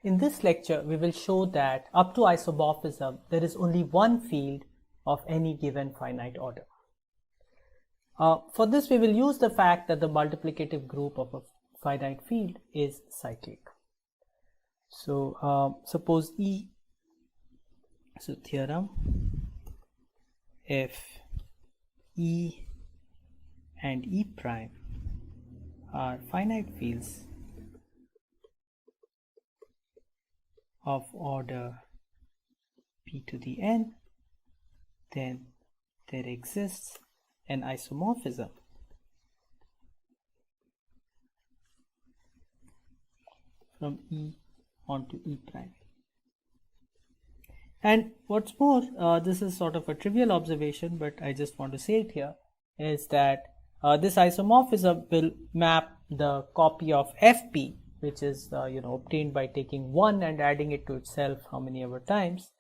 In this lecture, we will show that up to isomorphism, there is only one field of any given finite order. For this, we will use the fact that the multiplicative group of a finite field is cyclic. So, suppose E, so theorem, if E and E prime are finite fields of order p to the n, then there exists an isomorphism from E onto E prime. And what's more, this is sort of a trivial observation, but I just want to say it here, is that this isomorphism will map the copy of Fp, which is obtained by taking 1 and adding it to itself how many ever times.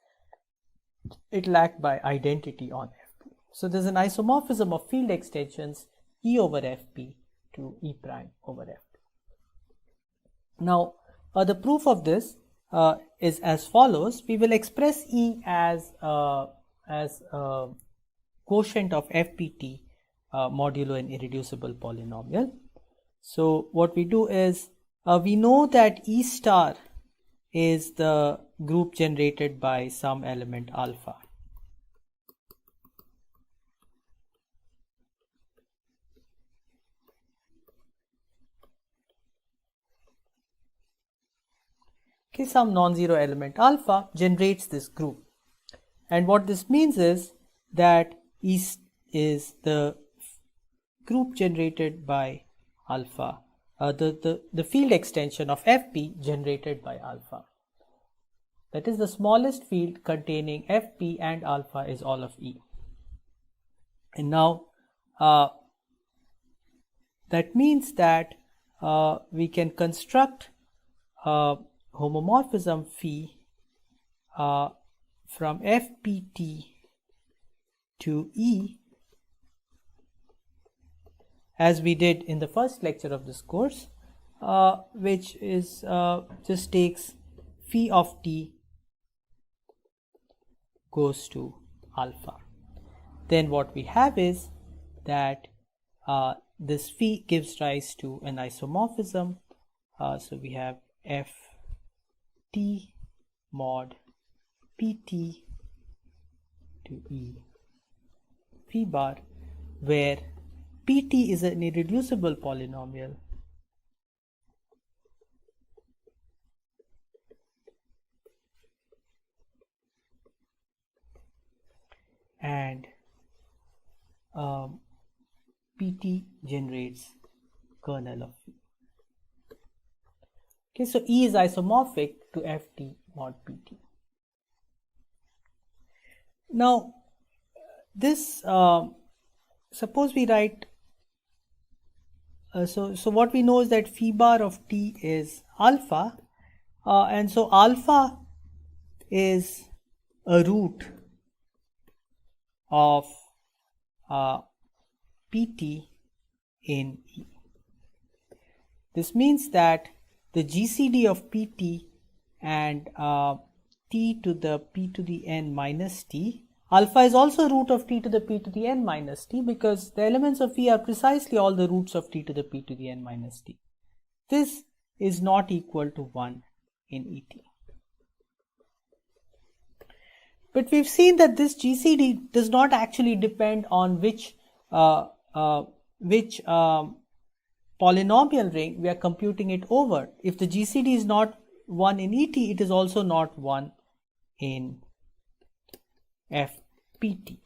It will act by identity on Fp. So there's an isomorphism of field extensions E over Fp to E prime over Fp. Now, the proof of this is as follows. We will express E as a quotient of Fpt modulo an irreducible polynomial. So what we do is, we know that E star is the group generated by some element alpha. Okay, some non-zero element alpha generates this group, and what this means is that E is the group generated by alpha, the field extension of Fp generated by alpha. That is, the smallest field containing Fp and alpha is all of E. And now that means that we can construct homomorphism phi from Fpt to E, as we did in the first lecture of this course, which is just takes phi of t goes to alpha. Then what we have is that this phi gives rise to an isomorphism. So we have f t mod pt to E phi bar, where pt is an irreducible polynomial and pt generates kernel of phi. Okay, so E is isomorphic to Ft mod Pt. Now, this suppose we write. So what we know is that phi bar of t is alpha, and so alpha is a root of Pt in E. This means that the GCD of Pt and t to the p to the n minus t, alpha is also root of t to the p to the n minus t, because the elements of E are precisely all the roots of t to the p to the n minus t. This is not equal to 1 in Et. But we've seen that this GCD does not actually depend on which polynomial ring we are computing it over. If the GCD is not 1 in Et, it is also not 1 in Fpt.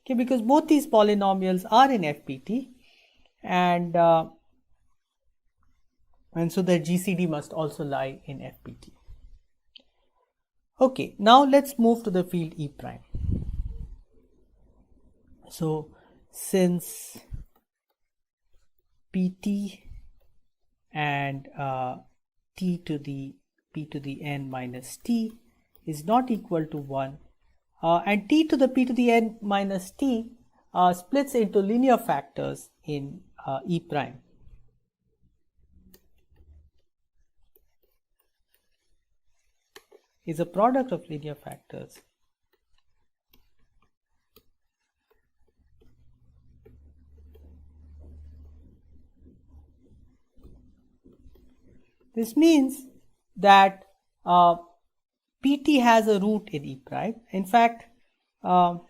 Okay, because both these polynomials are in Fpt, and so the GCD must also lie in Fpt. Okay, now let's move to the field E prime. So since Pt and t to the p to the n minus t is not equal to 1, and t to the p to the n minus t splits into linear factors in E prime. Is a product of linear factors. This means that PT has a root in E prime. In fact, one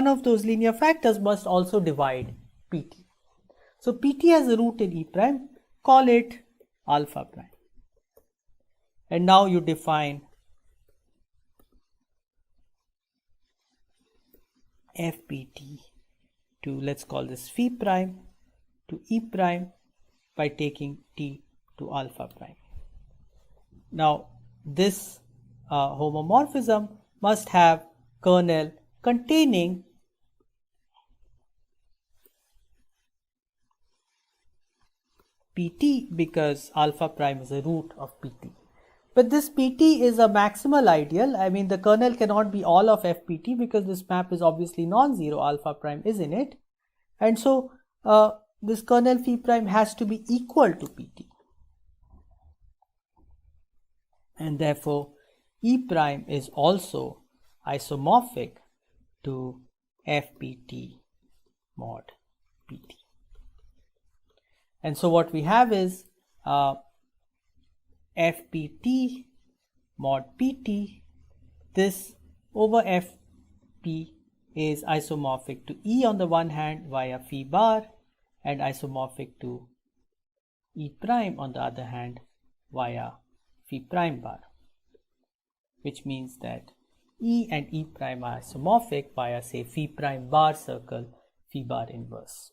of those linear factors must also divide PT. So PT has a root in E prime, call it alpha prime. And now you define FPT to, let's call this phi prime to E prime by taking T to alpha prime. Now this homomorphism must have kernel containing PT because alpha prime is a root of PT. But this PT is a maximal ideal. I mean, the kernel cannot be all of FPT because this map is obviously non-zero, alpha prime is in it. And so this kernel phi prime has to be equal to PT. And therefore, E prime is also isomorphic to FPT mod PT. And so what we have is FPT mod PT, this over FP is isomorphic to E on the one hand via phi bar and isomorphic to E prime on the other hand via phi prime bar, which means that E and E prime are isomorphic via, say, phi prime bar circle phi bar inverse.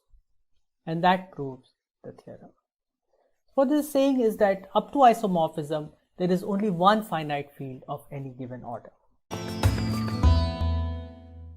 And that proves the theorem. What this is saying is that up to isomorphism, there is only one finite field of any given order.